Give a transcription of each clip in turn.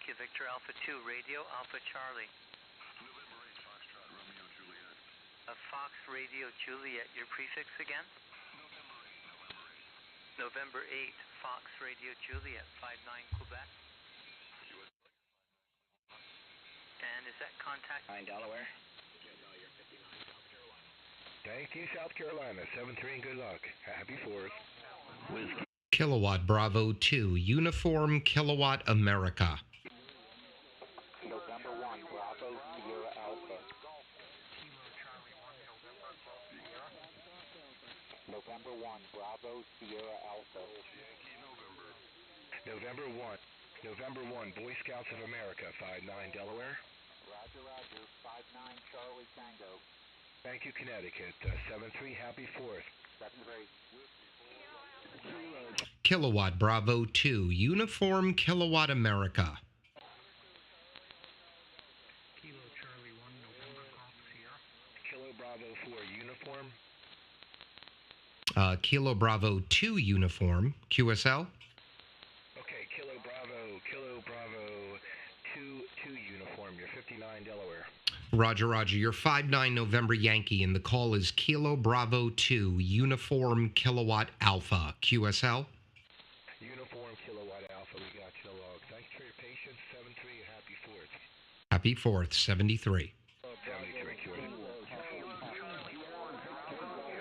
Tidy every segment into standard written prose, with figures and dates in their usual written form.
Thank you. Victor Alpha 2, Radio Alpha Charlie. November 8, Foxtrot, Romeo Juliet. Fox Radio Juliet, your prefix again? November 8, November 8. November 8, Fox Radio Juliet, 59 Quebec. And is that contact? 9 Delaware. Thank you, South Carolina. 7-3 and good luck. Happy 4th. Whiskey. Kilowatt Bravo 2, Uniform Kilowatt America. November 1, Bravo Sierra Alpha. November 1, Bravo Sierra Alpha. November 1. November 1, Boy Scouts of America, 59 Delaware. Roger, Roger. 59 Charlie Tango. Thank you, Connecticut. 7-3, happy 4th. 7-3. Kilowatt Bravo 2, Uniform Kilowatt America. Kilo Charlie 1, November Golf Sierra. Kilo Bravo 4, uniform. Kilo Bravo 2, Uniform, QSL. Okay, Kilo Bravo 2 uniform. You're 59 Delaware. Roger, Roger. You're 59 November Yankee, and the call is Kilo Bravo 2, Uniform Kilowatt Alpha, QSL. Uniform Kilowatt Alpha, we got you log. Thanks for your patience. 7-3, happy 4th. Happy 4th, 73. 73, QSL.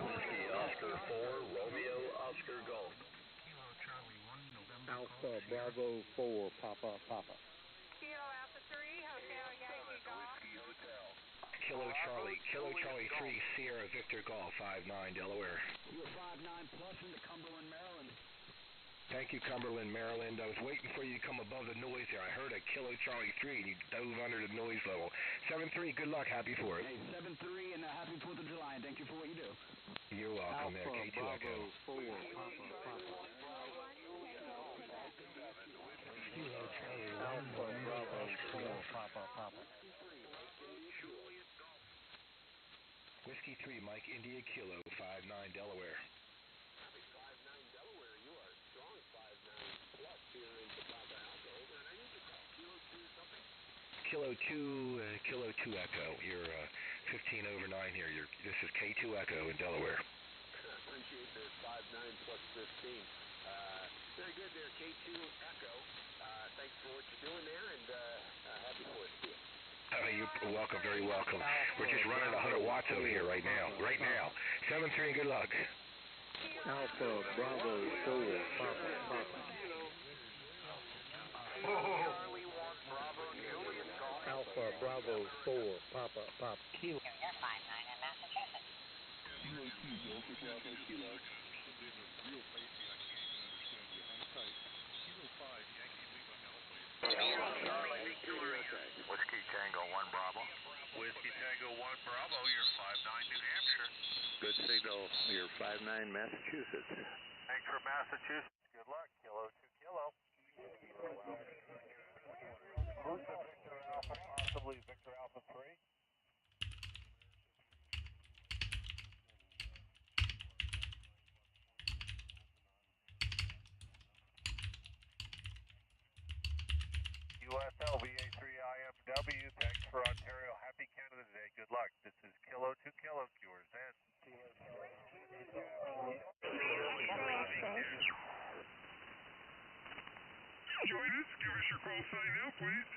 Whiskey Oscar 4, Romeo Oscar Golf. Kilo Charlie 1, November Alpha Bravo 4, Papa Papa. Kilo Alpha 3, Hotel Yankee Golf. Kilo Charlie 3, Sierra Victor Golf, 59 Delaware. You're 5-9 plus into Cumberland, Maryland. Thank you, Cumberland, Maryland. I was waiting for you to come above the noise there. I heard a Kilo Charlie 3 and you dove under the noise level. 7-3, good luck, happy 4th. Hey, 7-3 and happy 4th of July, and thank you for what you do. You're welcome there, Alpha K2 Bravo Echo. 4, Papa Papa. Kilo Charlie 1, Alpha November Bravo Golf 4, Sierra. Papa Papa. Whiskey 3, Mike India Kilo, 59 Delaware. Kilo 2 Echo. You're 15 over 9 here. This is K2 Echo in Delaware. Appreciate the 5-9 plus 15. Very good there, K2 Echo. Thanks for what you're doing there, and happy 4th to you. You're welcome, very welcome. We're just running 100 watts over here right now. 7-3 and good luck. Alpha Bravo 4, Papa Papa. Alpha Bravo 4, Papa Papa. You're 5-9 in Massachusetts. Whiskey Tango 1 Bravo. Whiskey Tango 1 Bravo, you're 5-9 New Hampshire. Good signal, you're 5-9 Massachusetts. Thanks for Massachusetts. Good luck, Kilo 2 Kilo. Victor Alpha, possibly Victor Alpha 3. USL VA3 IMW, thanks for Ontario. Happy Canada Day. Good luck. This is Kilo 2 Kilo, yours in. Join us. Give us your call sign now, please.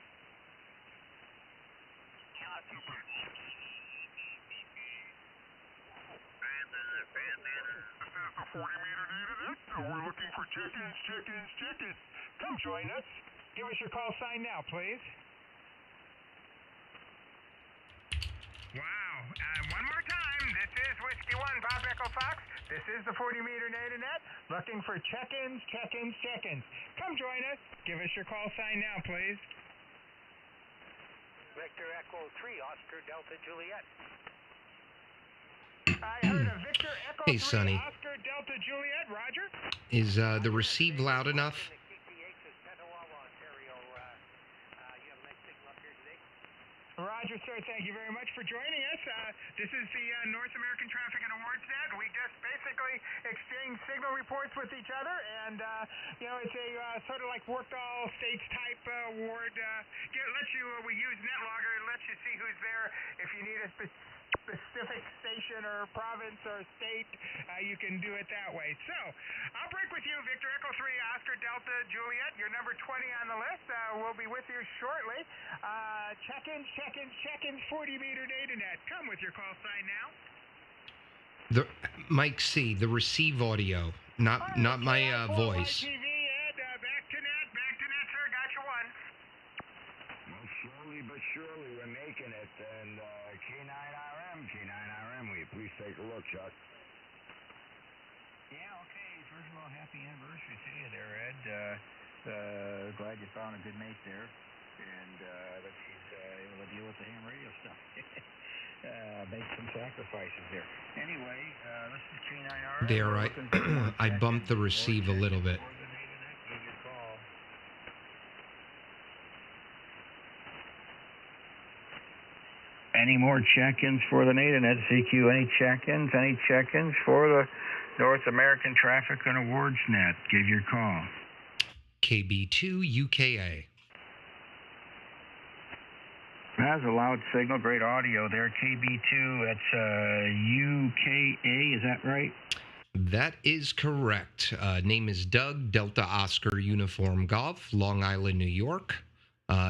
This is the 40-meter needed it. We're looking for chickens. Come join us. Give us your call sign now, please. Wow. One more time. This is Whiskey 1, Pop Echo Fox. This is the 40-meter Natinet. Looking for check-ins. Come join us. Give us your call sign now, please. Victor Echo 3, Oscar Delta Juliet. I heard a Victor Echo Hey, 3, Sonny. Oscar Delta Juliet. Roger. Is the receive loud enough? Roger. Roger, sir. Thank you very much for joining us. This is the North American Traffic and Awards Net. We just basically exchange signal reports with each other, and it's a sort of like worked all states type award. We use NetLogger. It lets you see who's there. If you need a specific station or province or state, you can do it that way. So, I'll break with you, Victor Echo 3, Oscar Delta Juliet. You're number 20 on the list. We'll be with you shortly. Check-ins, 40-meter data net. Come with your call sign now. Mike C, the receive audio, not my voice. TV, Ed, back to net, sir. Got you one. Well, slowly but surely we're making it, and K9RM, will you please take a look, Chuck? Yeah, okay. First of all, happy anniversary to you there, Ed. Glad you found a good mate there, and that she's able to deal with the ham radio stuff. Make some sacrifices there. Anyway, this is K9RM. There, I bumped the receive a little bit. Any more check-ins for the NATANet, CQ? Any check-ins for the North American Traffic and Awards Net? Give your call. KB2UKA. That's a loud signal, great audio there. KB2, that's UKA, is that right? That is correct. Name is Doug, Delta Oscar Uniform Golf, Long Island, New York.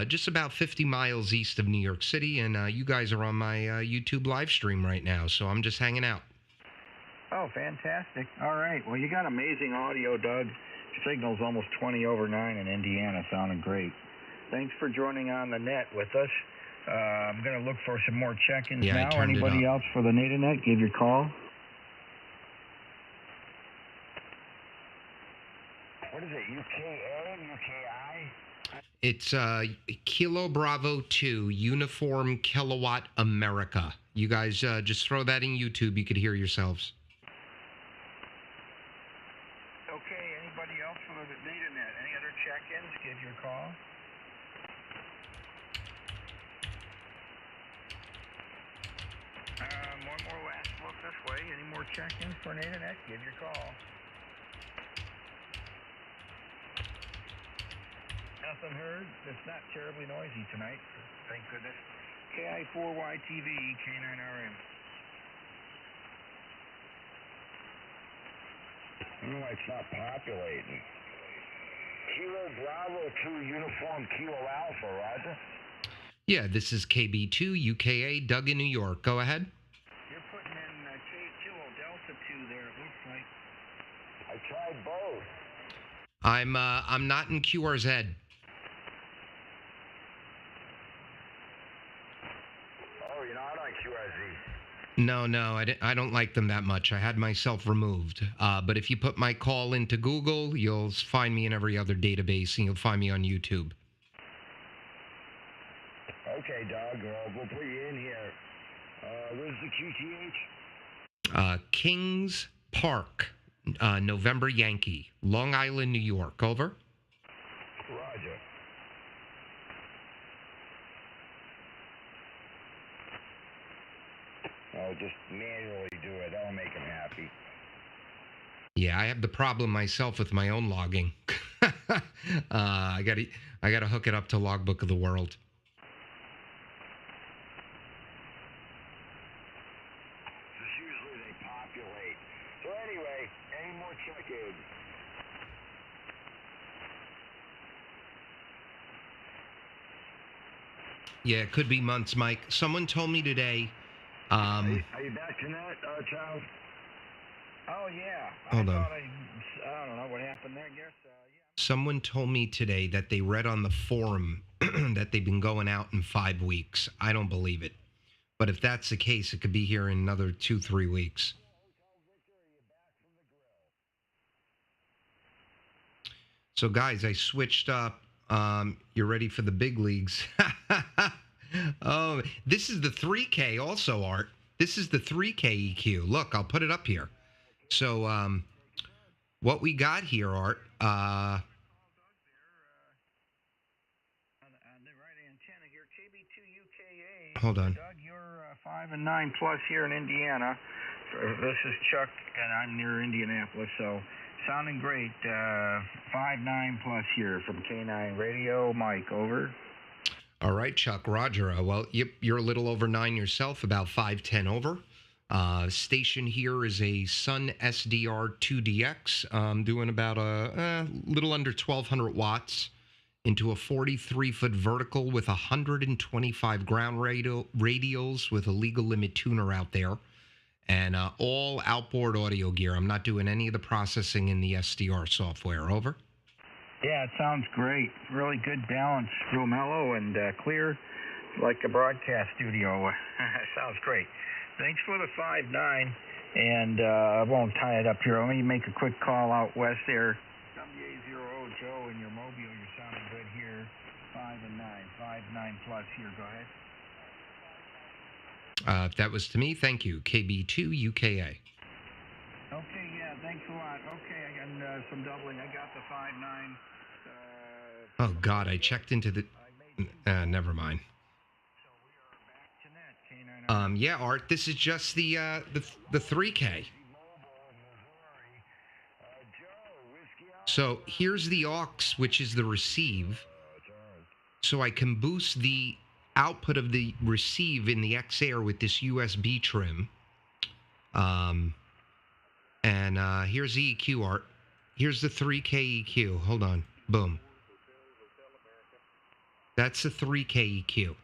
Just about 50 miles east of New York City, and you guys are on my YouTube live stream right now, so I'm just hanging out. Oh, fantastic. All right. Well, you got amazing audio, Doug. Signal's almost 20 over 9 in Indiana. Sounded great. Thanks for joining on the net with us. I'm going to look for some more check-ins now. Anybody else for the NATANet, give your call. What is it, UKA, UKI? It's Kilo Bravo 2, Uniform Kilowatt America. You guys just throw that in YouTube. You could hear yourselves. Okay, anybody else for the NATANet? Any other check-ins? Give your call. One more last look this way. Any more check-ins for NATANet? Give your call. Nothing heard. It's not terribly noisy tonight. Thank goodness. KI4YTV, K9RM. No, it's not populating. Kilo Bravo 2 Uniform Kilo Alpha, Roger? Yeah, this is KB2UKA, Doug in New York. Go ahead. You're putting in K2 Delta 2 there, it looks like. I tried both. I'm not in QRZ. Oh, you're not on QRZ. No, I don't like them that much. I had myself removed. But if you put my call into Google, you'll find me in every other database, and you'll find me on YouTube. Okay, Doug, we'll put you in here. Where's the QTH? Kings Park, November Yankee, Long Island, New York. Over. Roger. Oh, just manually do it. That'll make him happy. Yeah, I have the problem myself with my own logging. I gotta hook it up to Logbook of the World. Just usually they populate. So anyway, any more check-ins? Yeah, it could be months, Mike. Someone told me today. Are you back to that, Charles? Oh, yeah. Hold on. I don't know what happened there, I guess. Yeah. Someone told me today that they read on the forum that they've been going out in 5 weeks. I don't believe it. But if that's the case, it could be here in another 2-3 weeks. So, guys, I switched up. You're ready for the big leagues. Oh, this is the 3K also, Art. This is the 3K EQ. Look, I'll put it up here. So, what we got here, Art, On the right antenna here, KB2UKA. Hold on. Doug, you're 5 and 9 plus here in Indiana. This is Chuck, and I'm near Indianapolis, so sounding great. 5-9 plus here from K9 Radio. Mike, over. All right, Chuck, Roger. Well, yep, you're a little over 9 yourself, about 510 over. Station here is a Sunsdr2 DX, doing about a little under 1,200 watts into a 43-foot vertical with 125 ground radials with a legal limit tuner out there, and all outboard audio gear. I'm not doing any of the processing in the SDR software. Over. Yeah, it sounds great. Really good balance, real mellow and clear, like a broadcast studio. Sounds great. Thanks for the 5-9, and I won't tie it up here. Let me make a quick call out west there. WA0 Joe in your mobile, you're sounding good here. 5 and 9, 5-9 plus here. Go ahead. That was to me. Thank you. KB2UKA. Okay, yeah, thanks a lot. Okay, I got some doubling. I got the 5-9. Oh God, I checked into the. Never mind. Yeah, Art. This is just the 3K. So here's the aux, which is the receive. So I can boost the output of the receive in the X-Air with this USB trim. And here's the EQ, Art. Here's the 3K EQ. Hold on. Boom. That's the 3K EQ.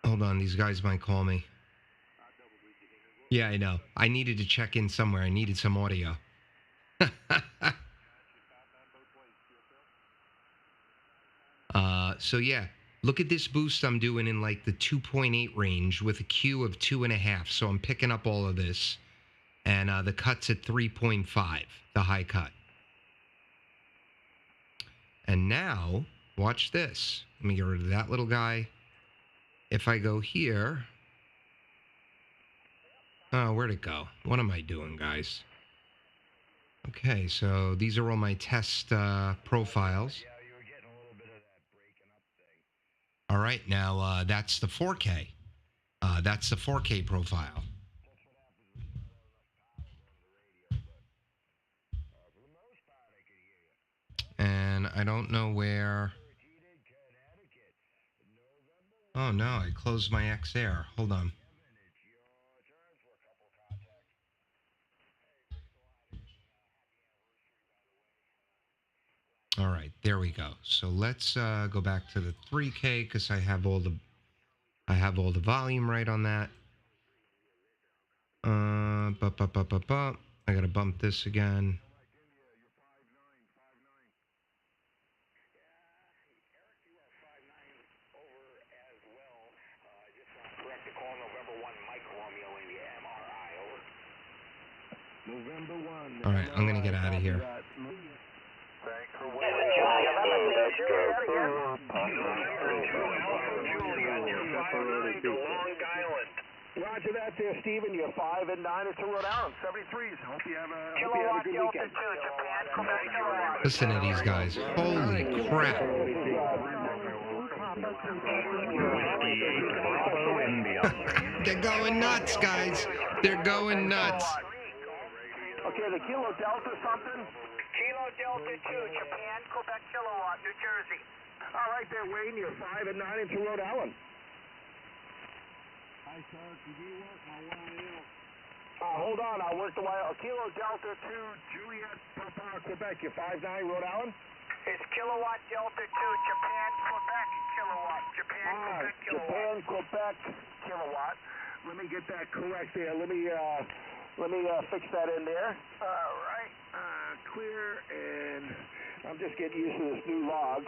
Hold on. These guys might call me. Yeah, I know. I needed to check in somewhere. I needed some audio. So yeah, look at this boost I'm doing in like the 2.8 range with a Q of 2.5. So I'm picking up all of this, and the cut's at 3.5, the high cut. And now, watch this. Let me get rid of that little guy. If I go here, oh, where'd it go? What am I doing, guys? Okay, so these are all my test profiles. All right, now that's the 4K. That's the 4K profile. And I don't know where. Oh no, I closed my X-Air. Hold on. All right, there we go. So let's go back to the 3K because I have all the volume right on that. I gotta bump this again. All right, I'm gonna get out of here. Roger that there, Stephen. You're 5 and 9 to Rhode Island. 73s. Hope you have a good weekend. Listen to these guys. Holy crap. They're going nuts, guys. They're going nuts. Okay, the Kilo Delta something? Kilo Delta 2, Japan, Quebec, Kilowatt, New Jersey. All right there, Wayne. You're 5 and 9 into Rhode Island. Hi, sir. Can you work my YL? Hold on. I'll work the YL. Kilo Delta 2, Juliet, Papa, Quebec. You're 5-9, Rhode Island? It's Kilowatt Delta 2, Japan, Quebec, Kilowatt. Japan, Quebec, Kilowatt. Japan, Quebec, Kilowatt. Let me get that correct there. Let me fix that in there. All right. Clear, and I'm just getting used to this new log.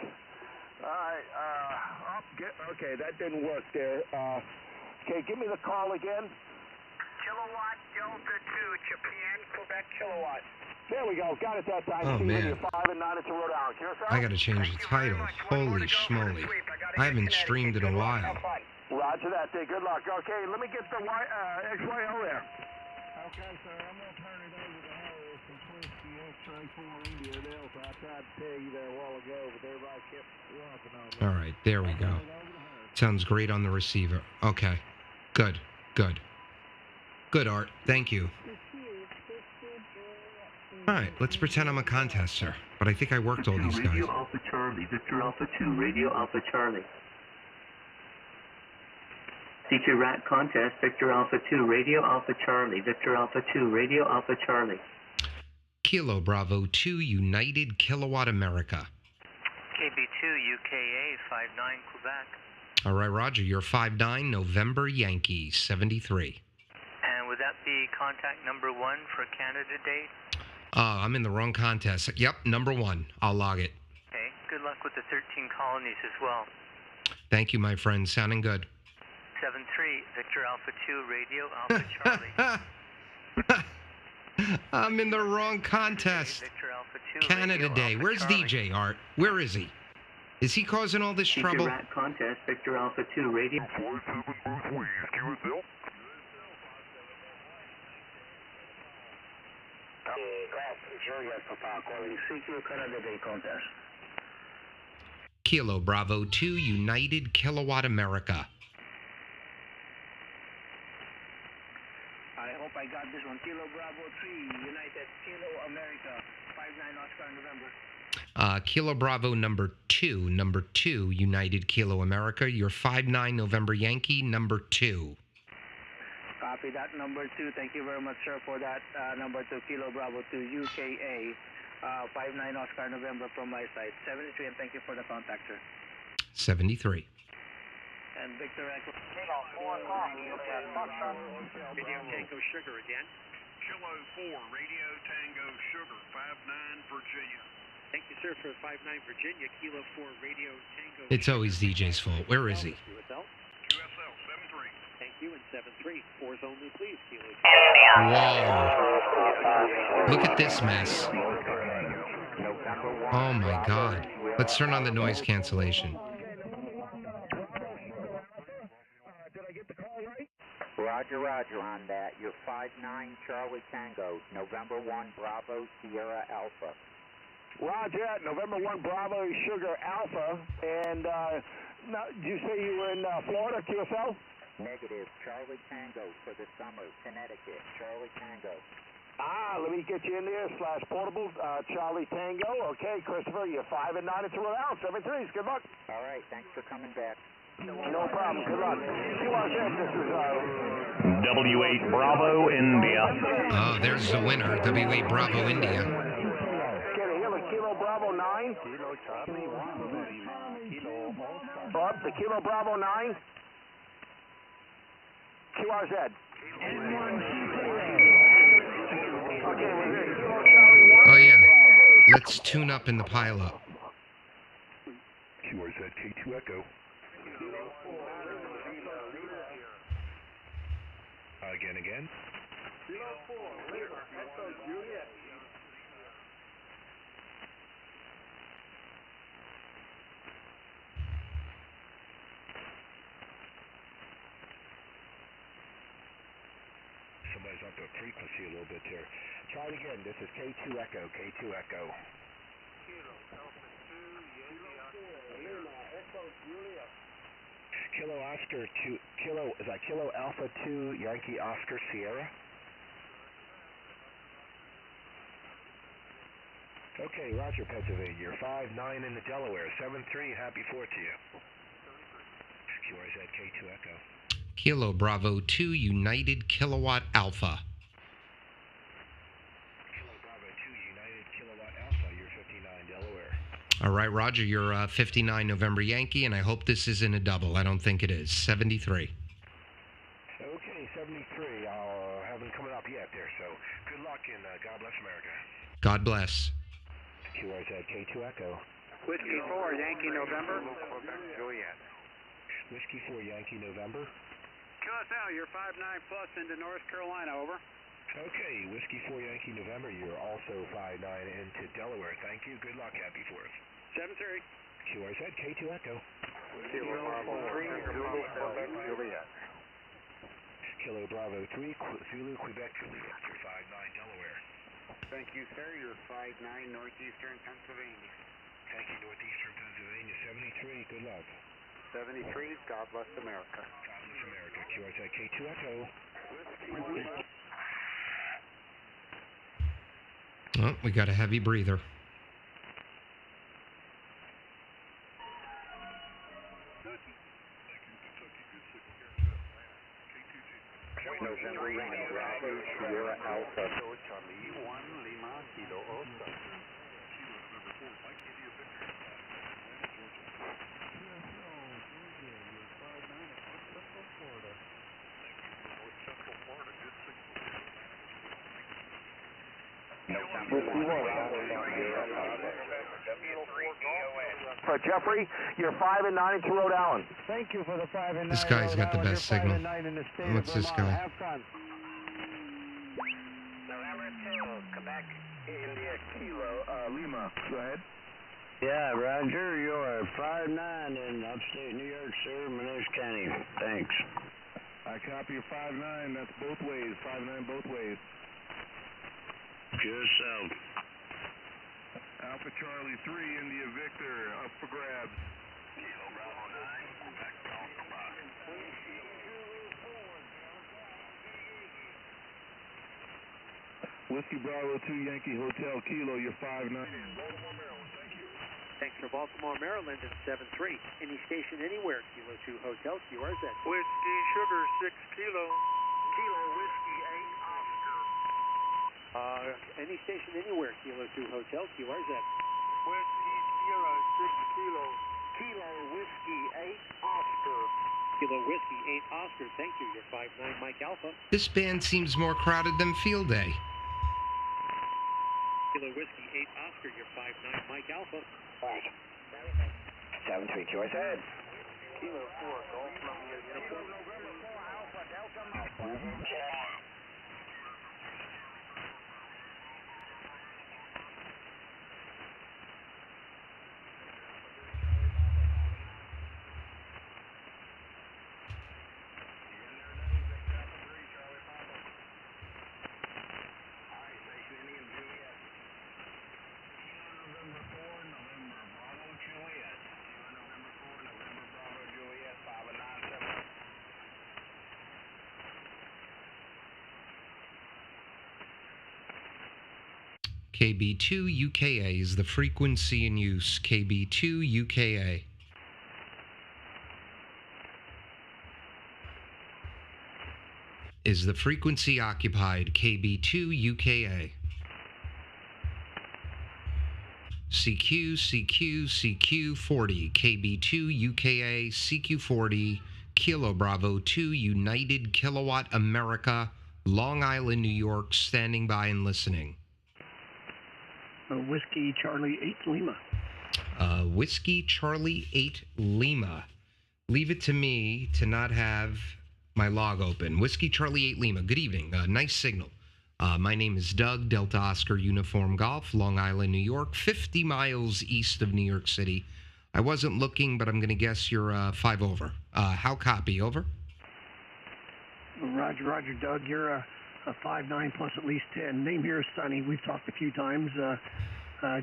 All right. Okay, that didn't work there. Okay, give me the call again. Kilowatt Delta 2, Japan, Quebec, Kilowatt. There we go. Got it that time. Oh, man. You're 5 and 9 into Rhode Island. I gotta change the title. Holy schmoly. I haven't streamed in a while. Roger that there. Good luck. Okay, let me get the XYL there. Okay. sir. I'm going to turn it over to Harris and twist the X-ray 4 India Delta. I tried to tell you there a while ago, but everybody kept walking on me. All right, there we go. Sounds great on the receiver. Okay, good, good. Good, Art. Thank you. All right, let's pretend I'm a contester, but I think I worked all these guys. Radio Alpha Charlie, Victor Alpha 2, Radio Alpha Charlie. Teacher Rat Contest, Victor Alpha 2, Radio Alpha Charlie, Victor Alpha 2, Radio Alpha Charlie. Kilo Bravo 2, United Kilowatt America. KB2UKA 59 Quebec. All right, Roger, you're 5'9", November Yankee, 73. And would that be contact number 1 for Canada date? I'm in the wrong contest. Yep, number 1. I'll log it. Okay, good luck with the 13 colonies as well. Thank you, my friend. Sounding good. 7-3, Victor Alpha 2, Radio Alpha Charlie. I'm in the wrong contest. Victor Alpha 2, Canada Radio Day. Alpha Where's Charlie. DJ, Art? Where is he? Is he causing all this trouble? Teacher Rat Contest, Victor Alpha 2, Radio... 47 both ways, QSL. Kilo Bravo 2, United Kilowatt America. I hope I got this one. Kilo Bravo 3, United Kilo America, 59 Oscar November. Kilo Bravo number 2, United Kilo America. You're 5'9", November Yankee, number 2. Copy that, number 2. Thank you very much, sir, for that. Number 2, Kilo Bravo 2, UKA, 59 Oscar November from my side. 73, and thank you for the contact, sir. 73. And Victor Echo. Radio Tango Sugar again. Kilo 4, Radio Tango Sugar, 59 Virginia. Thank you, sir, for 59 Virginia. Kilo 4, Radio Tango. It's always DJ's fault. Where is he? QSL. QSL, 7-3. Thank you, and 7-3. 4s only, please, Kilo. Whoa. Look at this mess. Oh, my God. Let's turn on the noise cancellation. Roger, roger on that. You're 5'9", Charlie Tango, November 1, Bravo, Sierra Alpha. Roger, November 1, Bravo, Sugar Alpha. And now, did you say you were in Florida, QSL? Negative. Charlie Tango for the summer, Connecticut. Charlie Tango. Let me get you in there, /portable, Charlie Tango. Okay, Christopher, you're 5'9", it's a round, 7-3. Good luck. All right, thanks for coming back. No problem. Good luck. This is W8 Bravo India. Oh, there's the winner, W8 Bravo India. Kilo Bravo 9. Kilo Charlie 1. Kilo. Bob, the Kilo Bravo 9. QRZ. Oh, yeah. Let's tune up in the pileup. QRZ K2 Echo. Again. Kilo 4, Echo Juliet. Somebody's up the frequency a little bit there. Try it again. This is K2 Echo, K2 Echo. Kilo Oscar 2, is that Kilo Alpha 2, Yankee Oscar Sierra? Okay, Roger, Pennsylvania. You're 5'9" in the Delaware, 7-3. Happy 4 to you. QRZ K2 Echo. Kilo Bravo 2, United Kilowatt Alpha. Kilo Bravo 2, United Kilowatt Alpha. You're 59 Delaware. All right, Roger, you're 59 November Yankee, and I hope this isn't a double. I don't think it is. 73. Okay, 73. I haven't coming up yet there, so good luck and God bless America. God bless. QRZ K2 Echo. Whiskey 4, Yankee November. Juliet. Whiskey 4 Yankee November. QSL, you're 5'9 plus into North Carolina, over. Okay, Whiskey 4 Yankee November. You're also 5'9 into Delaware. Thank you. Good luck. Happy 4th. 7-3. QRZ K2 Echo. Kilo 3, Juliet. Kilo Bravo 3, Zulu, Quebec, Juliet, you're 59 Delaware. Thank you, sir. You're 59 Northeastern Pennsylvania. Thank you, Northeastern Pennsylvania, 73, good luck. 73, God bless America. God bless America. QRZ K2UKA. Oh, we got a heavy breather. November 1, Bravo, Sierra Alpha. Charlie 1, Lima, Kilo Oscar. Jeffrey, you're 5 and 9 into Rhode Island. Thank you for the 5 and 9. This guy's got the best signal. What's this guy? Have fun. November 2, Quebec, India, Kilo, Lima. Go ahead. Yeah, Roger, you're 5-9 in upstate New York, sir, Menasha County. Thanks. I copy your 5-9. That's both ways. 5-9 both ways. Yourself. Alpha Charlie 3, India Victor, up for grabs. Kilo Bravo 9, Quebec, Alpha Rock. Whiskey Bravo 2, Yankee Hotel, Kilo, you're 5-9. Thanks for Baltimore, Maryland, and 7-3. Any station anywhere, Kilo 2 Hotel, QRZ. Whiskey Sugar 6 Kilo. Kilo Whiskey 8 Oscar. Any station anywhere, Kilo 2 Hotel, QRZ. Whiskey Sierra 6 Kilo. Kilo Whiskey 8 Oscar. Kilo Whiskey 8 Oscar, thank you. You're 5-9 Mike Alpha. This band seems more crowded than Field Day. Kilo Whiskey 8 Oscar, you're 5-9 Mike Alpha. Right. 7-3, QRZ. Kilo 4 Golf Romeo Uniform. November 4 Alpha Delta Alpha. KB2UKA is the frequency in use. KB2UKA. Is the frequency occupied. KB2UKA. CQ, CQ, CQ40. KB2UKA, CQ40, Kilo Bravo 2, United Kilowatt America, Long Island, New York, standing by and listening. Whiskey Charlie 8 Lima. Whiskey Charlie 8 Lima. Leave it to me to not have my log open. Whiskey Charlie 8 Lima. Good evening. Nice signal. My name is Doug, Delta Oscar Uniform Golf, Long Island, New York, 50 miles east of New York City. I wasn't looking, but I'm going to guess you're 5 over. How copy? Over? Roger, Doug. You're a 5-9 plus at least 10. Name here is Sonny. We've talked a few times.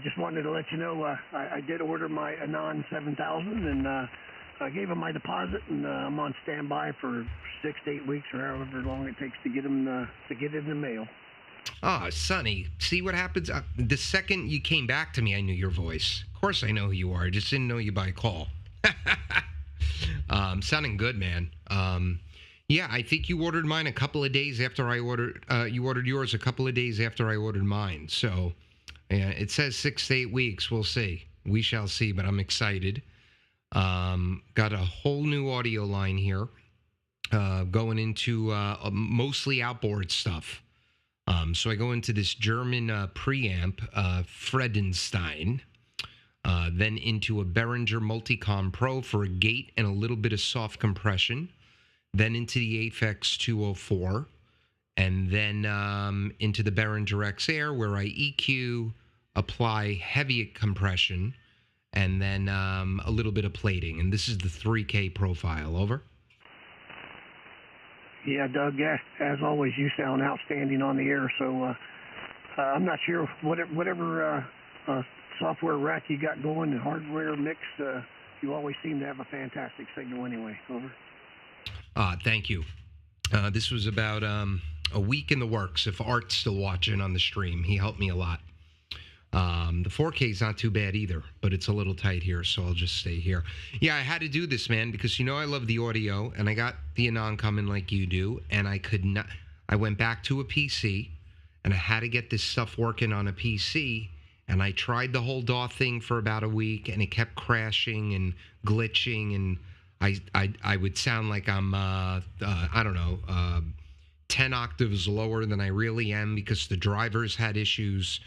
Just wanted to let you know I did order my Anon 7000 and I gave him my deposit, and I'm on standby for 6 to 8 weeks or however long it takes to get him to get it in the mail. Ah, Sonny, see what happens? The second you came back to me, I knew your voice. Of course I know who you are. I just didn't know you by call. Sounding good, man. Yeah, I think you ordered mine a couple of days after I ordered, you ordered yours a couple of days after I ordered mine. So, yeah, it says 6 to 8 weeks. We'll see. We shall see, but I'm excited. Got a whole new audio line here, going into mostly outboard stuff. So I go into this German preamp, Friedenstein, then into a Behringer Multicom Pro for a gate and a little bit of soft compression, then into the Aphex 204, and then into the Behringer X Air where I EQ, apply heavy compression, and then a little bit of plating. And this is the 3K profile. Over. Yeah, Doug, as always, you sound outstanding on the air, so I'm not sure whatever software rack you got going and hardware mix, you always seem to have a fantastic signal anyway. Over. Thank you. This was about a week in the works. If Art's still watching on the stream, he helped me a lot. The 4K is not too bad either, but it's a little tight here, so I'll just stay here. Yeah, I had to do this, man, because I love the audio, and I got the Anon coming like you do, and I could not. I went back to a PC, and I had to get this stuff working on a PC, and I tried the whole DAW thing for about a week, and it kept crashing and glitching, and I would sound like I'm, I don't know, 10 octaves lower than I really am because the drivers had issues.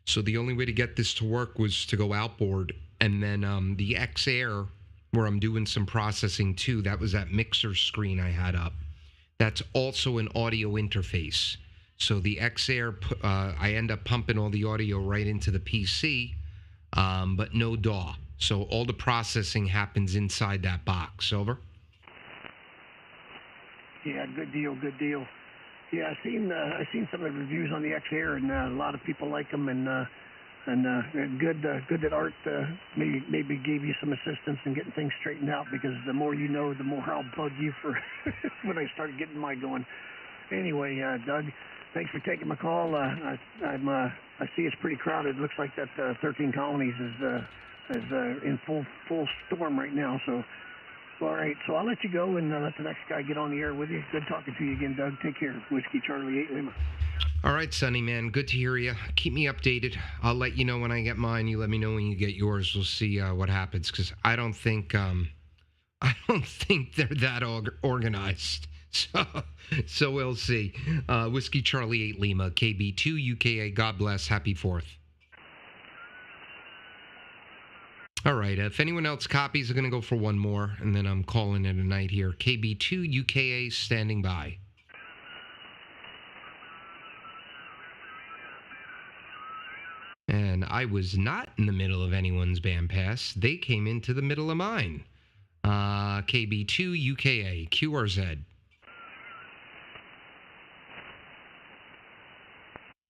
So the only way to get this to work was to go outboard. And then the X-Air, where I'm doing some processing too, that was that mixer screen I had up. That's also an audio interface. So the X-Air, I end up pumping all the audio right into the PC, but no DAW. So all the processing happens inside that box. Over? Yeah, good deal, good deal. Yeah, I've seen some of the reviews on the X-Air, and a lot of people like them, and good that Art maybe gave you some assistance in getting things straightened out, because the more you know, the more I'll bug you for when I start getting my going. Anyway, Doug, thanks for taking my call. I see it's pretty crowded. It looks like that 13 Colonies is in full storm right now. So, all right. So I'll let you go and let the next guy get on the air with you. Good talking to you again, Doug. Take care. Whiskey Charlie 8 Lima. All right, Sonny, man. Good to hear you. Keep me updated. I'll let you know when I get mine. You let me know when you get yours. We'll see what happens, because I don't think they're that organized. So we'll see. Whiskey Charlie 8 Lima, KB2UKA. God bless. Happy 4th. All right. If anyone else copies, I'm going to go for one more, and then I'm calling it a night here. KB2UKA standing by. And I was not in the middle of anyone's bandpass. They came into the middle of mine. KB2UKA, QRZ.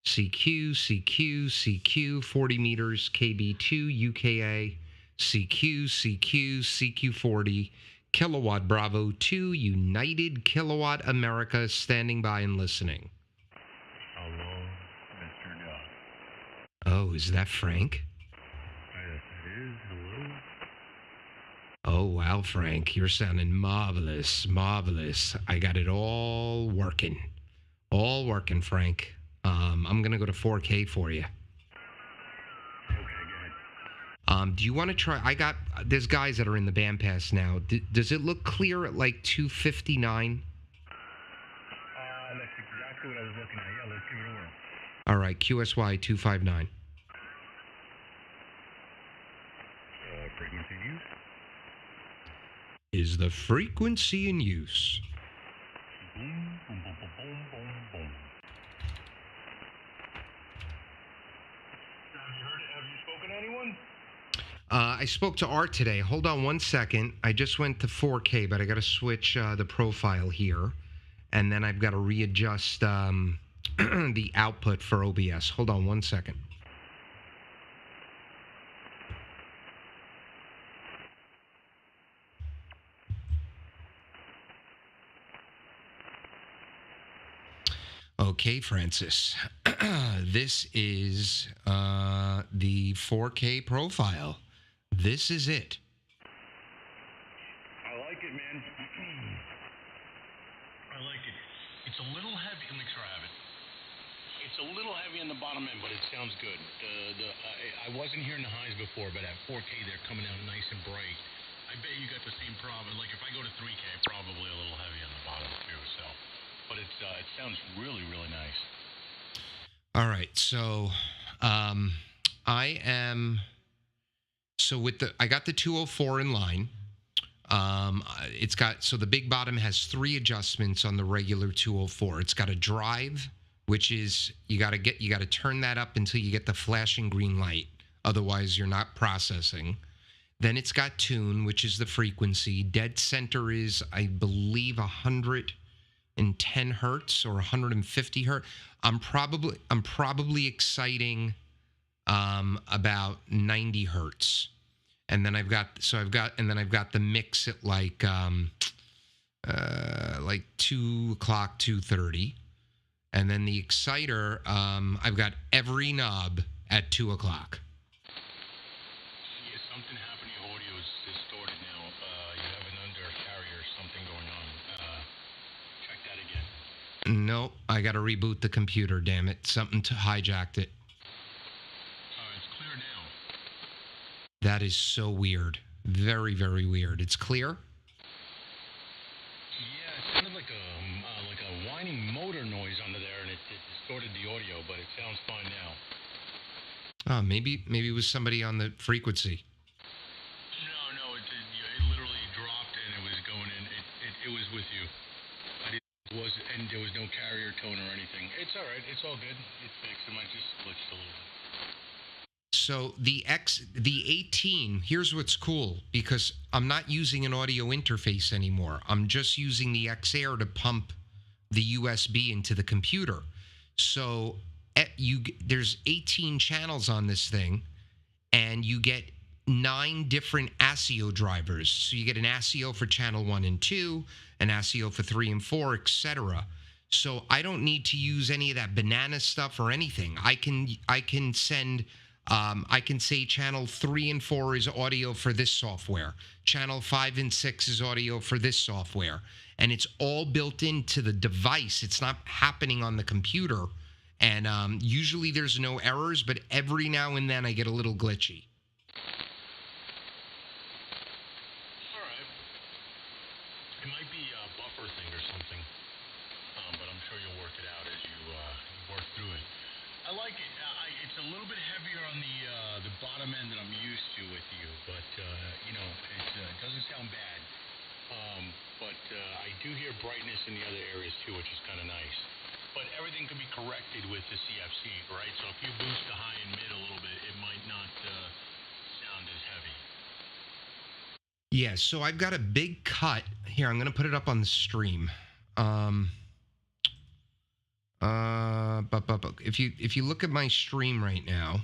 CQ, 40 meters, KB2UKA, CQ, 40, Kilowatt Bravo 2, United Kilowatt America, standing by and listening. Hello, Mr. Duck. Oh, is that Frank? Yes, it is. Hello. Oh, wow, Frank, you're sounding marvelous, marvelous. I got it all working, Frank. I'm going to go to 4K for you. Okay, go ahead. Do you want to try? There's guys that are in the bandpass now. Does it look clear at like 259? That's exactly what I was looking at. Yeah, let's give it a whirl. All right, QSY 259. Frequency in use? Is the frequency in use? Boom, boom, boom, boom, boom, boom, boom. Have you spoken to anyone? I spoke to Art today. Hold on one second. I just went to 4K, but I got to switch the profile here, and then I've got to readjust the output for OBS. Hold on one second. Okay, Francis. This is the 4K profile. This is it. I like it, man. I like it. It's a little heavy. Let me try it. It's a little heavy on the bottom end, but it sounds good. I wasn't hearing the highs before, but at 4K they're coming out nice and bright. I bet you got the same problem. Like if I go to 3K, probably a little heavy on the bottom too. So, but it sounds really, really nice. All right, so I got the 204 in line. It's got, so the big bottom has 3 adjustments on the regular 204. It's got a drive, which is you got to turn that up until you get the flashing green light. Otherwise, you're not processing. Then it's got tune, which is the frequency. Dead center is, I believe, 100 110 hertz or 150 hertz. I'm probably exciting about 90 hertz. And then I've got the mix at like 2 o'clock, 2:30. And then the exciter, I've got every knob at 2 o'clock. Yeah, something happened. Your audio is distorted now. You have an under carrier, something going on. Check that again. Nope, I got to reboot the computer, damn it. Something hijacked it. It's clear now. That is so weird. Very, very weird. It's clear? Yeah, it sounded like a whining motor noise under there, and it distorted the audio, but it sounds fine now. Oh, maybe it was somebody on the frequency. No, it literally dropped, and it was going in. It was with you. And there was no carrier tone or anything. It's all right. It's all good. It's fixed. It might just glitched a little bit. So the 18, here's what's cool, because I'm not using an audio interface anymore. I'm just using the X-Air to pump the USB into the computer. So there's 18 channels on this thing, and you get 9 different ASIO drivers. So you get an ASIO for channel 1 and 2, an ASIO for 3 and 4, etc. So I don't need to use any of that banana stuff or anything. I can send I can say channel 3 and 4 is audio for this software. Channel 5 and 6 is audio for this software. And it's all built into the device. It's not happening on the computer. And usually there's no errors, but every now and then I get a little glitchy. All right. It might be a buffer thing or something, but I'm sure you'll work it out as you work through it. I like it. It's a little bit heavier on the bottom end than I'm used to with you, but it doesn't sound bad. But I do hear brightness in the other areas too, which is kind of nice. But everything can be corrected with the CFC, right? So if you boost the high and mid a little bit, it might not sound as heavy. Yeah, so I've got a big cut here. I'm going to put it up on the stream. If you look at my stream right now,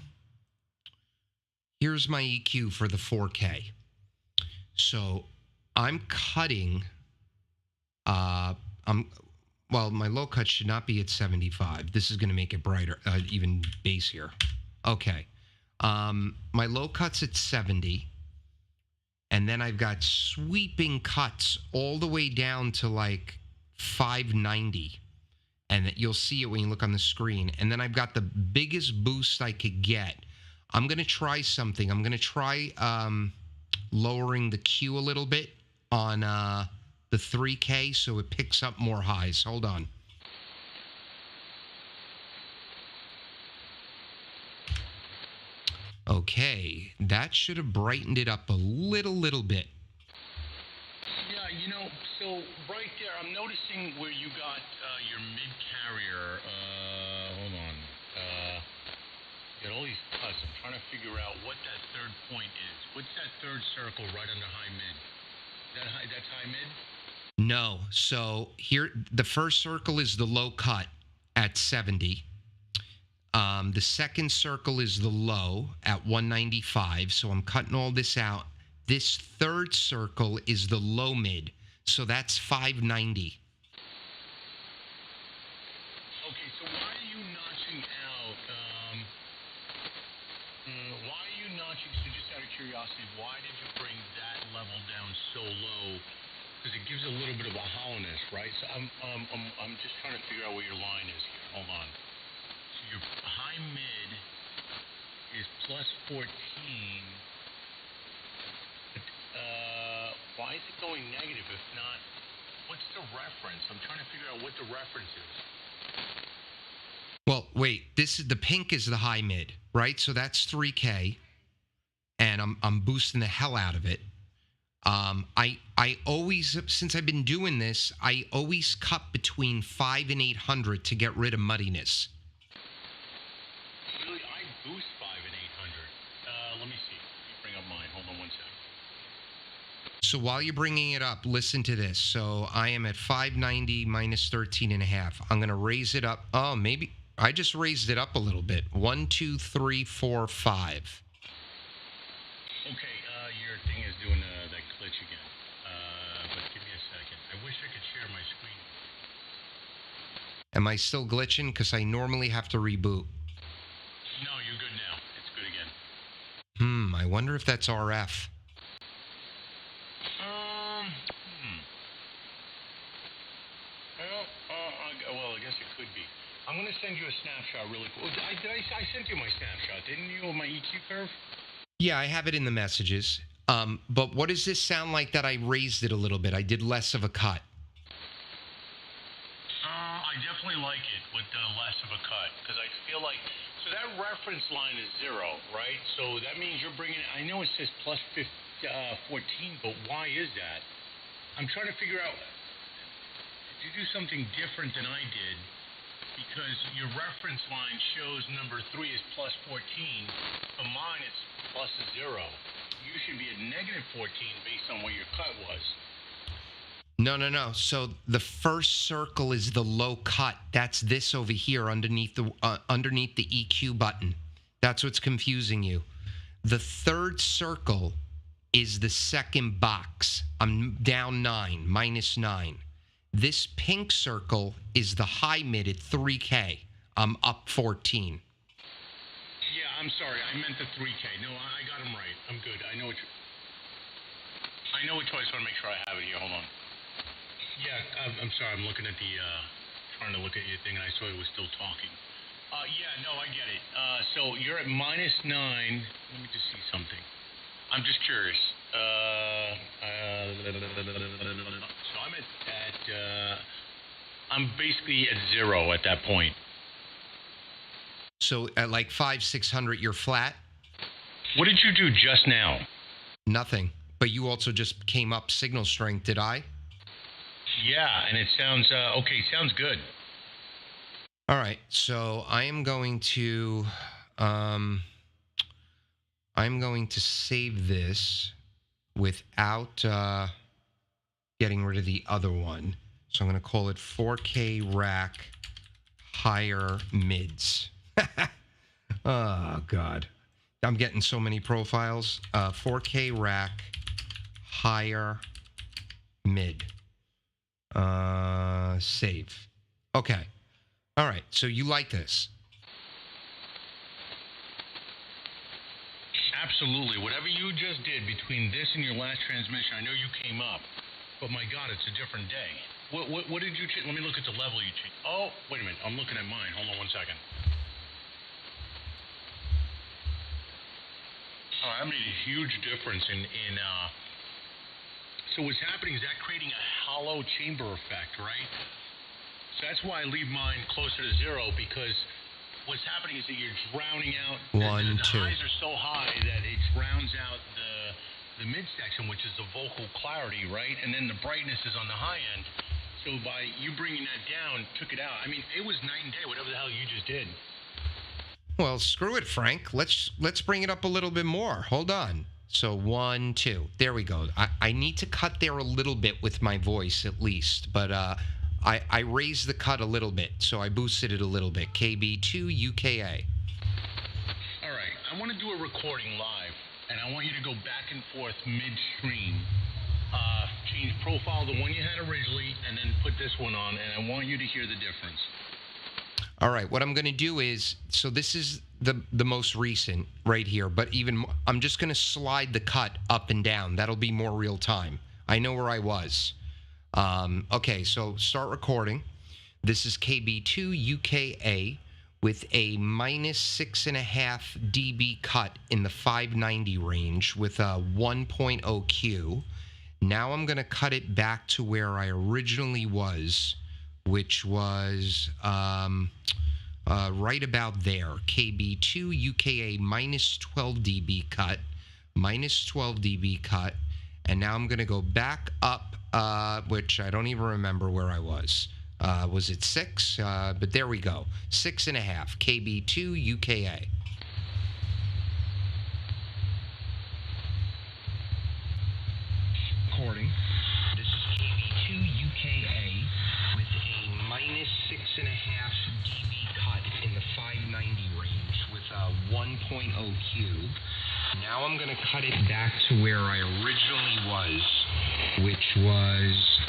here's my EQ for the 4K. So I'm cutting. My low cut should not be at 75. This is going to make it brighter, even bassier. Okay. My low cut's at 70. And then I've got sweeping cuts all the way down to like 590. And you'll see it when you look on the screen. And then I've got the biggest boost I could get. I'm going to try something. I'm going to try lowering the Q a little bit on the 3K so it picks up more highs. Hold on. Okay, that should have brightened it up a little bit. Yeah, so right there, I'm noticing where you got your mid-carrier. Hold on. You got all these cuts. I'm trying to figure out what that third point is. What's that third circle right under high-mid? That's high-mid? No. So here, the first circle is the low cut at 70. The second circle is the low at 195. So I'm cutting all this out. This third circle is the low mid. So that's 590. Okay, so why are you notching out? So just out of curiosity, why did you bring that level down so low? Because it gives a little bit of a hollowness, right? So I'm just trying to figure out where your line is here. Hold on. So your high mid is plus 14. Why is it going negative? If not, what's the reference? I'm trying to figure out what the reference is. Well, wait. This is the pink is the high mid, right? So that's 3K, and I'm boosting the hell out of it. I always, since I've been doing this, I always cut between 5 and 800 to get rid of muddiness. Really, I boost 5 and 800. Let me see. Let me bring up mine. Hold on one second. So while you're bringing it up, listen to this. So I am at 590 minus 13.5. I'm going to raise it up. Oh, maybe I just raised it up a little bit. 1, 2, 3, 4, 5. Okay, your thing is doing that glitch again. But give me a second. I wish I could share my screen. Am I still glitching? Because I normally have to reboot. No, you're good now. It's good again. I wonder if that's RF. Well, I guess it could be. I'm going to send you a snapshot really quick. I sent you my snapshot, didn't you, of my EQ curve? Yeah, I have it in the messages. But what does this sound like that I raised it a little bit? I did less of a cut. I definitely like it with less of a cut because I feel like, so that reference line is 0, right? So that means you're bringing, I know it says plus 14, but why is that? I'm trying to figure out, did you do something different than I did? Because your reference line shows number 3 is plus 14, but mine is plus 0. You should be at negative 14 based on what your cut was. No. So the first circle is the low cut. That's this over here underneath the EQ button. That's what's confusing you. The third circle is the second box. I'm down 9, minus 9. This pink circle is the high mid at 3K. I'm up 14. Yeah, I'm sorry. I meant the 3K. No, I got them right. I'm good. I know which one. I just want to make sure I have it here. Hold on. Yeah, I'm sorry. I'm looking at the, trying to look at your thing, and I saw it was still talking. Yeah, no, I get it. So you're at minus 9. Let me just see something. I'm just curious. So I'm I'm basically at 0 at that point. So at like 500-600, you're flat? What did you do just now? Nothing. But you also just came up signal strength, did I? Yeah, and it sounds, okay, sounds good. All right, so I am going to save this without getting rid of the other one. So I'm going to call it 4K rack higher mids. Oh, God. I'm getting so many profiles. 4K rack higher mid. Save. Okay. All right. So you like this? Absolutely. Whatever you just did between this and your last transmission, I know you came up, but my God, it's a different day. What did you change? Let me look at the level you changed. Oh, wait a minute. I'm looking at mine. Hold on one second. Oh, that made a huge difference in so what's happening is that creating a hollow chamber effect, right? So that's why I leave mine closer to 0, because what's happening is that you're drowning out. The highs are so high that it drowns out the mid section, which is the vocal clarity, right? And then the brightness is on the high end. So by you bringing that down, took it out. I mean, it was night and day, whatever the hell you just did. Well, screw it, Frank. Let's bring it up a little bit more. Hold on. So 1, 2. There we go. I need to cut there a little bit with my voice at least, but I raised the cut a little bit, so I boosted it a little bit. KB2UKA. All right. I want to do a recording live, and I want you to go back and forth midstream. Change profile, the one you had originally, and then put this one on, and I want you to hear the difference. All right, what I'm going to do is, so this is the most recent right here, but I'm just going to slide the cut up and down. That'll be more real time. I know where I was. Okay, so start recording. This is KB2UKA with a minus 6.5 dB cut in the 590 range with a 1.0 Q. Now I'm going to cut it back to where I originally was, which was right about there. KB2UKA minus 12 dB cut, minus 12 dB cut. And now I'm going to go back up, which I don't even remember where I was. Was it 6? But there we go. 6.5, KB2UKA. cube. Now I'm going to cut it back to where I originally was, which was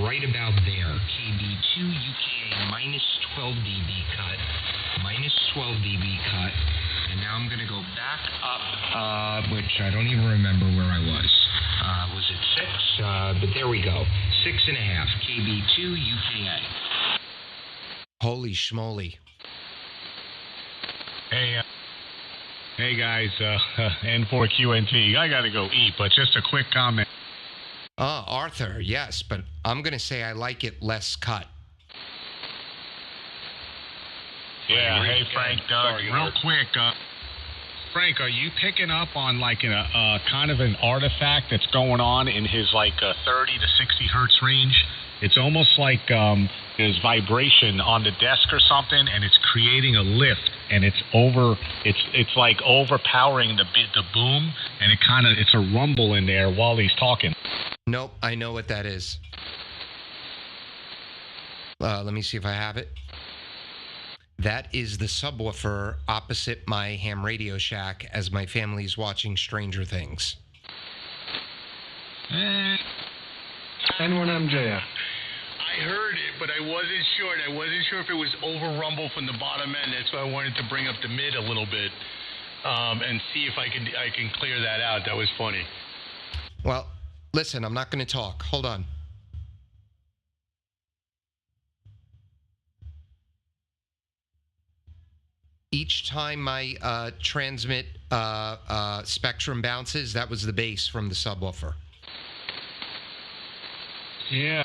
right about there. KB2UKA minus 12 dB cut, minus 12 dB cut. And now I'm going to go back up, which I don't even remember where I was. Was it 6? But there we go. 6.5, KB2UKA. Holy schmoly. Hey guys, N4QNT. I gotta go eat, but just a quick comment. Arthur, yes, but I'm going to say I like it less cut. Yeah, hey Frank, real quick, Frank, are you picking up on like a kind of an artifact that's going on in his like 30 to 60 hertz range? It's almost like there's vibration on the desk or something, and it's creating a lift, and it's like overpowering the boom, and it's a rumble in there while he's talking. Nope, I know what that is. Let me see if I have it. That is the subwoofer opposite my ham radio shack as my family's watching Stranger Things. N1MJF. I heard it, but I wasn't sure. I wasn't sure if it was over rumble from the bottom end. That's why I wanted to bring up the mid a little bit and see if I can clear that out. That was funny. Well, listen, I'm not going to talk. Hold on. Each time my transmit spectrum bounces, that was the bass from the subwoofer. Yeah,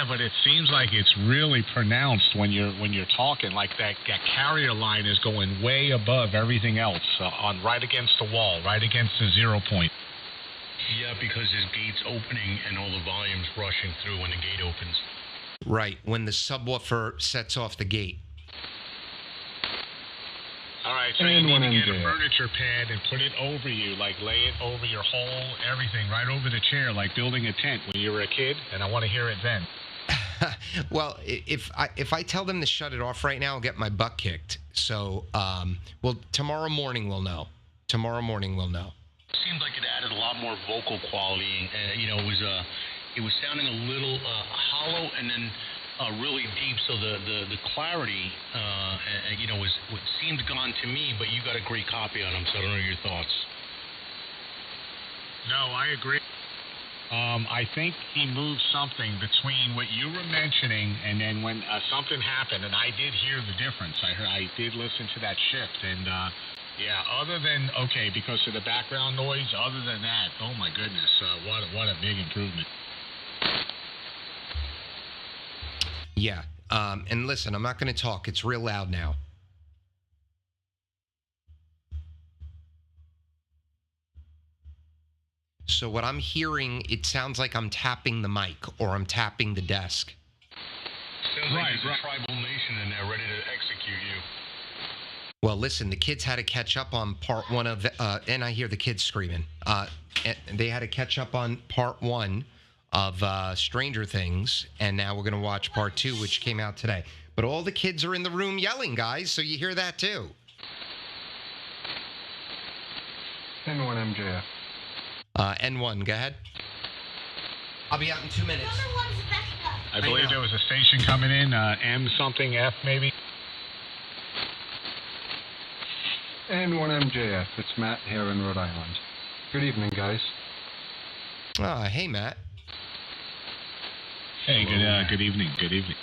but it seems like it's really pronounced when you're talking. Like that carrier line is going way above everything else, on right against the wall, right against the 0 point. Yeah, because his gate's opening and all the volume's rushing through when the gate opens. Right, when the subwoofer sets off the gate. All right, so you need to get a furniture pad and put it over you, like lay it over your whole everything, right over the chair, like building a tent when you were a kid, and I want to hear it then. Well, if I tell them to shut it off right now, I'll get my butt kicked. So, well, tomorrow morning we'll know. Tomorrow morning we'll know. It seemed like it added a lot more vocal quality. It was sounding a little hollow and then really deep. So the clarity, was what seemed gone to me. But you got a great copy on them, so I don't know your thoughts. No, I agree. I think he moved something between what you were mentioning and then when something happened, and I did hear the difference. I did listen to that shift, and yeah, other than, because of the background noise, other than that, oh my goodness, what a big improvement. Yeah, and listen, I'm not going to talk. It's real loud now. So what I'm hearing, it sounds like I'm tapping the mic or I'm tapping the desk. Sounds like there's a tribal nation in there ready to execute you. Well, listen, the kids had to catch up on part one of, and I hear the kids screaming. They had to catch up on part one of Stranger Things, and now we're going to watch part two, which came out today. But all the kids are in the room yelling, guys, so you hear that too. N1MJF. N1, go ahead. I'll be out in 2 minutes. I believe there was a station coming in, M something F maybe. N1MJF, it's Matt here in Rhode Island. Good evening, guys. Hey, Matt. Hey, good evening. Good evening.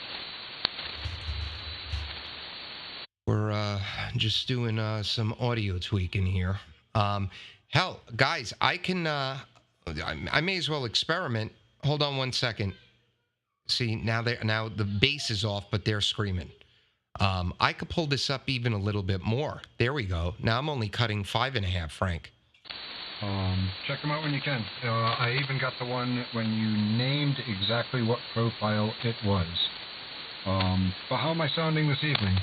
We're just doing some audio tweaking here. Hell, guys, I can, I may as well experiment. Hold on 1 second. See, now the bass is off, but they're screaming. I could pull this up even a little bit more. There we go. Now I'm only cutting 5.5, Frank. Check them out when you can. I even got the one when you named exactly what profile it was. But how am I sounding this evening?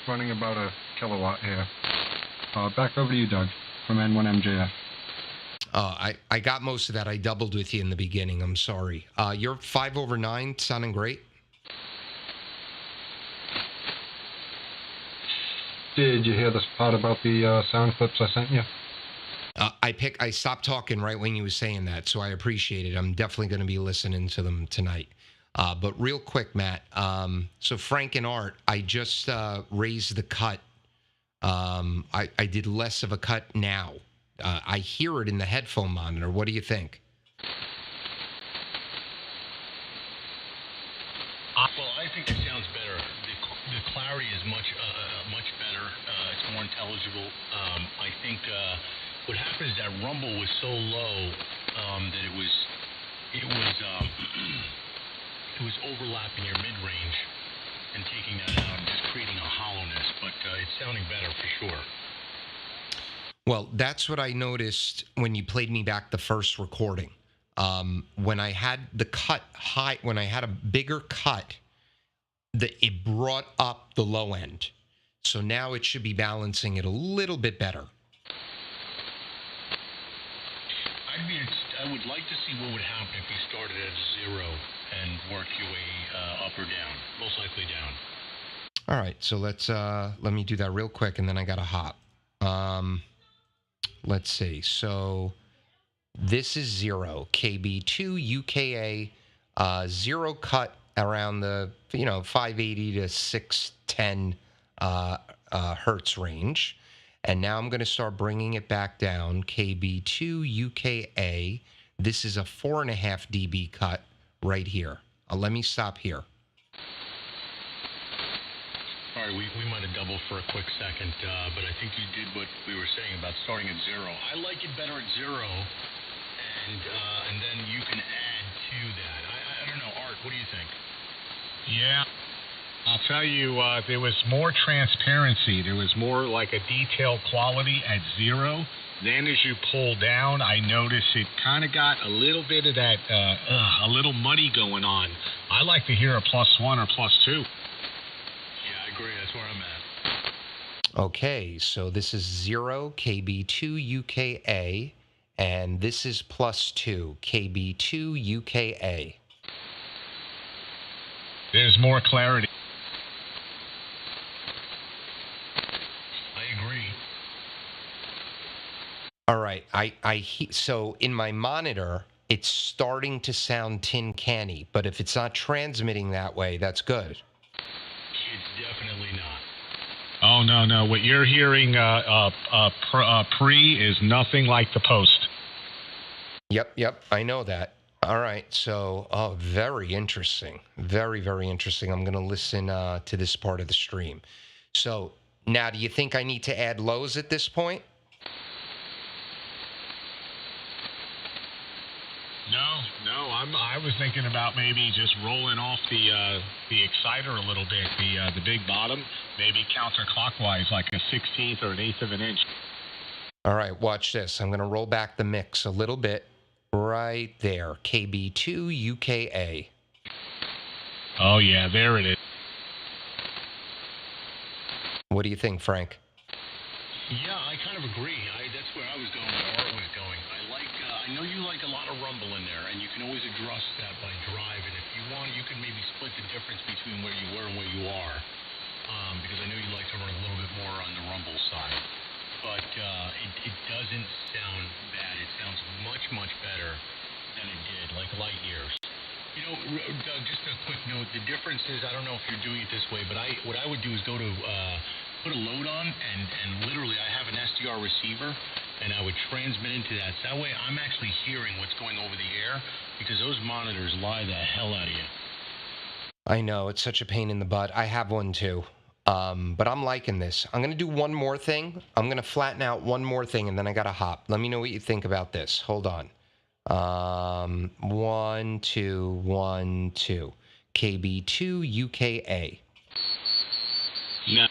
Running about a kilowatt here. Back over to you, Doug, from N1MJF. I got most of that. I doubled with you in the beginning. I'm sorry. You're 5/9, sounding great. Did you hear this part about the sound clips I sent you? I stopped talking right when you were saying that, so I appreciate it. I'm definitely going to be listening to them tonight. But real quick, Matt. So Frank and Art, I just raised the cut. I did less of a cut now. I hear it in the headphone monitor. What do you think? Well, I think it sounds better. The clarity is much better. It's more intelligible. I think what happened is that rumble was so low that it was overlapping your mid-range and taking that out and just creating a hollowness. But it's sounding better for sure. Well, that's what I noticed when you played me back the first recording. When I had the cut high, when I had a bigger cut, it brought up the low end. So now it should be balancing it a little bit better. I would like to see what would happen if you started at 0 and worked your way up or down. Most likely down. All right, so let me do that real quick, and then I got to hop. Let's see. So this is 0, KB2UKA, 0 cut around the 580 to 610 hertz range. And now I'm going to start bringing it back down, KB2UKA. This is a 4.5 dB cut right here. Let me stop here. All right, we might have doubled for a quick second, but I think you did what we were saying about starting at 0. I like it better at 0, and then you can add to that. I don't know, Art, what do you think? Yeah. I'll tell you, there was more transparency. There was more like a detailed quality at 0. Then as you pull down, I noticed it kind of got a little bit of that, a little muddy going on. I like to hear a +1 or +2. Yeah, I agree. That's where I'm at. Okay, so this is 0, KB2UKA, and this is +2, KB2UKA. There's more clarity. All right, so in my monitor, it's starting to sound tin canny, but if it's not transmitting that way, that's good. It's definitely not. Oh, no. What you're hearing pre is nothing like the post. Yep, I know that. All right, so, very interesting. Very, very interesting. I'm going to listen to this part of the stream. So, now, do you think I need to add lows at this point? No. I was thinking about maybe just rolling off the exciter a little bit, the big bottom, maybe counterclockwise, like a 16th or an 1/8 of an inch. All right, watch this. I'm going to roll back the mix a little bit. Right there, KB2UKA. Oh yeah, there it is. What do you think, Frank? Yeah, I kind of agree. That's where I was going, where Art was going. I know you like a lot of rumble in there, and you can always adjust that by drive. And if you want, you can maybe split the difference between where you were and where you are, because I know you like to run a little bit more on the rumble side. But it doesn't sound bad. It sounds much, much better than it did, like light years. You know, Doug, just a quick note. The difference is, I don't know if you're doing it this way, but what I would do is go to put a load on, and literally I have an SDR receiver, and I would transmit into that. So that way I'm actually hearing what's going over the air, because those monitors lie the hell out of you. I know, it's such a pain in the butt. I have one too. But I'm liking this. I'm going to do one more thing. I'm going to flatten out one more thing, and then I got to hop. Let me know what you think about this. Hold on. 1, 2, 1, 2. KB2UKA. No.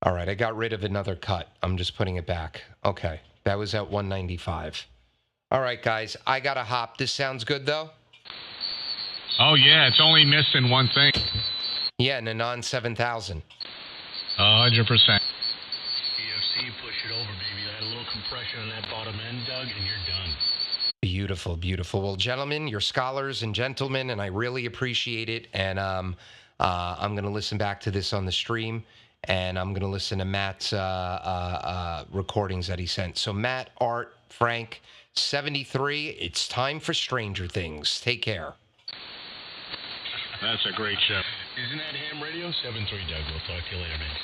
All right, I got rid of another cut. I'm just putting it back. Okay, that was at 195. All right, guys, I got to hop. This sounds good, though? Oh, yeah, it's only missing one thing. Yeah, an Anon 7000. 100%. EFC, push it over, baby. Add a little compression on that bottom end, Doug, and you're done. Beautiful, beautiful. Well, gentlemen, you're scholars and gentlemen, and I really appreciate it. And I'm going to listen back to this on the stream, and I'm going to listen to Matt's recordings that he sent. So Matt, Art, Frank, 73, it's time for Stranger Things. Take care. That's a great show. Isn't that ham radio? 73, Doug. We'll talk to you later, man.